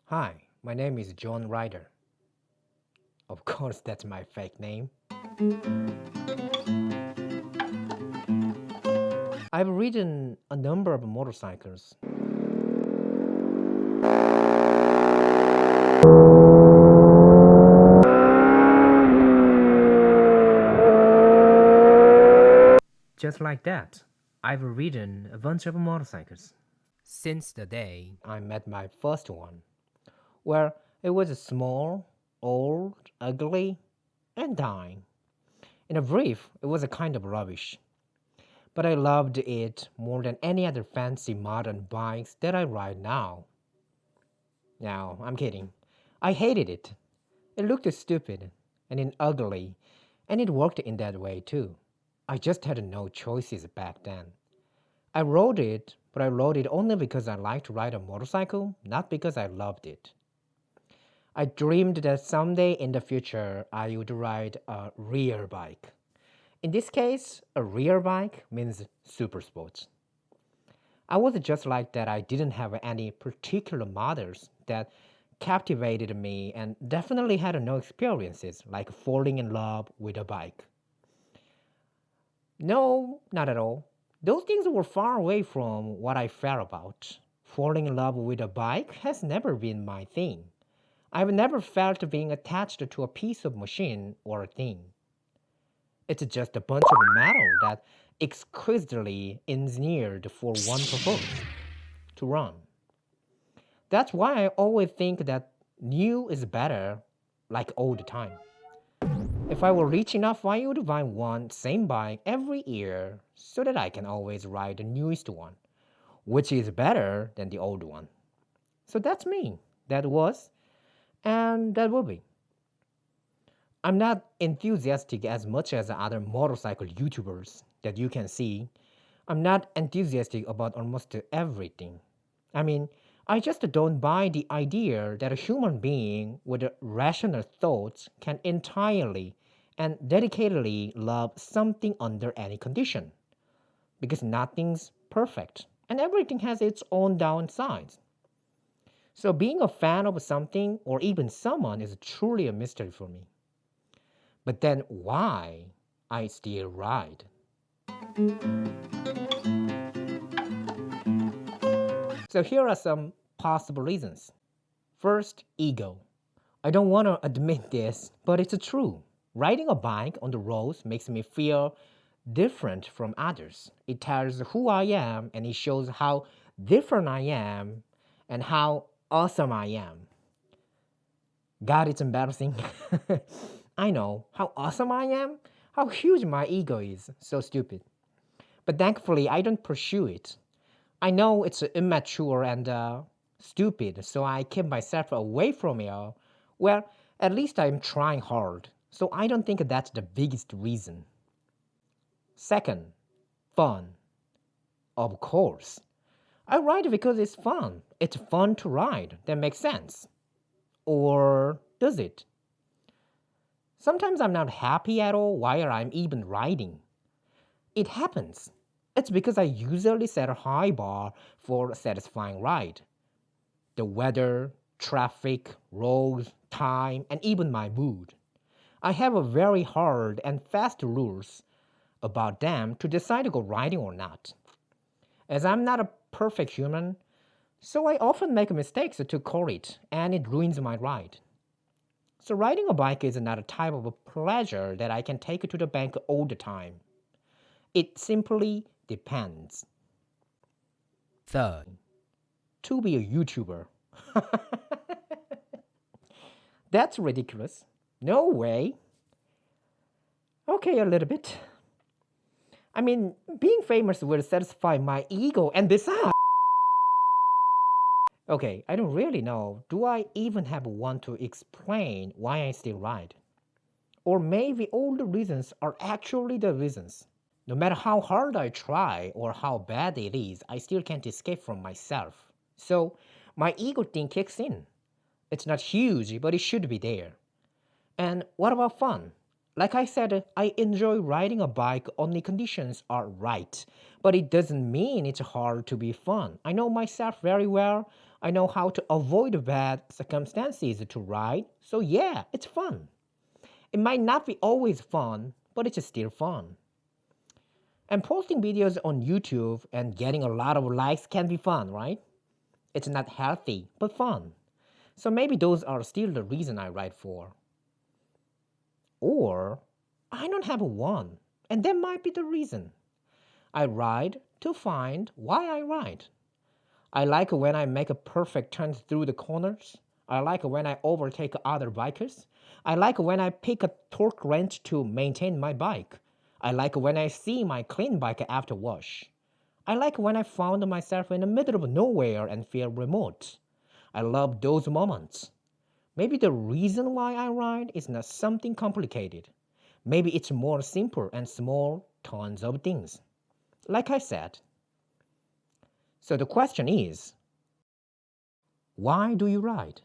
Hi, my name is John Ryder. Of course, that's my fake name. I've ridden a number of motorcycles. Just like that, I've ridden a bunch of motorcycles. Since the day I met my first one, where it was small, old, ugly, and dying. In a brief, it was a kind of rubbish. But I loved it more than any other fancy modern bikes that I ride now. No, I'm kidding. I hated it. It looked stupid and ugly, and it worked in that way too. I just had no choices back then. I rode it, but I rode it only because I liked to ride a motorcycle, not because I loved it. I dreamed that someday in the future I would ride a rear bike. In this case, a rear bike means super sports. I was just like that. I didn't have any particular models that captivated me and definitely had no experiences like falling in love with a bike. No, not at all. Those things were far away from what I felt about. Falling in love with a bike has never been my thing. I've never felt being attached to a piece of machine or a thing. It's just a bunch of metal that exquisitely engineered for one purpose to run. That's why I always think that new is better, like all the time. If I were rich enough, I would buy one same bike every year so that I can always ride the newest one, which is better than the old one. So that's me. That was, and that will be. I'm not enthusiastic as much as other motorcycle YouTubers that you can see. I'm not enthusiastic about almost everything. I mean, I just don't buy the idea that a human being with rational thoughts can entirely and dedicatedly love something under any condition. Because nothing's perfect and everything has its own downsides. So being a fan of something or even someone is truly a mystery for me. But then why I still ride? So here are some possible reasons. First, ego. I don't want to admit this, but it's true. Riding a bike on the roads makes me feel different from others. It tells who I am and it shows how different I am and how awesome I am. God, it's embarrassing. I know how awesome I am, how huge my ego is. So stupid. But thankfully, I don't pursue it. I know it's immature and stupid, so I keep myself away from it. Well, at least I'm trying hard, so I don't think that's the biggest reason. Second, fun. Of course. I ride because it's fun. It's fun to ride. That makes sense. Or does it? Sometimes I'm not happy at all while I'm even riding. It happens. It's because I usually set a high bar for a satisfying ride. The weather, traffic, roads, time, and even my mood. I have a very hard and fast rules about them to decide to go riding or not. As I'm not a perfect human, so I often make mistakes to call it, and it ruins my ride. So riding a bike is not a type of a pleasure that I can take to the bank all the time. It simply depends. Third, to be a YouTuber. That's ridiculous. No way. Okay, a little bit. I mean, being famous will satisfy my ego, and besides, okay, I don't really know. Do I even have one to explain why I still ride? Or maybe all the reasons are actually the reasons. No matter how hard I try or how bad it is, I still can't escape from myself. So my ego thing kicks in. It's not huge, but it should be there. And what about fun? Like I said, I enjoy riding a bike only conditions are right. But it doesn't mean it's hard to be fun. I know myself very well. I know how to avoid bad circumstances to ride, so yeah, it's fun. It might not be always fun, but it's still fun. And posting videos on YouTube and getting a lot of likes can be fun, right? It's not healthy, but fun. So maybe those are still the reason I ride for. Or I don't have one, and that might be the reason. I ride to find why I ride. I like when I make a perfect turn through the corners. I like when I overtake other bikers. I like when I pick a torque wrench to maintain my bike. I like when I see my clean bike after wash. I like when I found myself in the middle of nowhere and feel remote. I love those moments. Maybe the reason why I ride is not something complicated. Maybe it's more simple and small tons of things. Like I said. So the question is, why do you ride?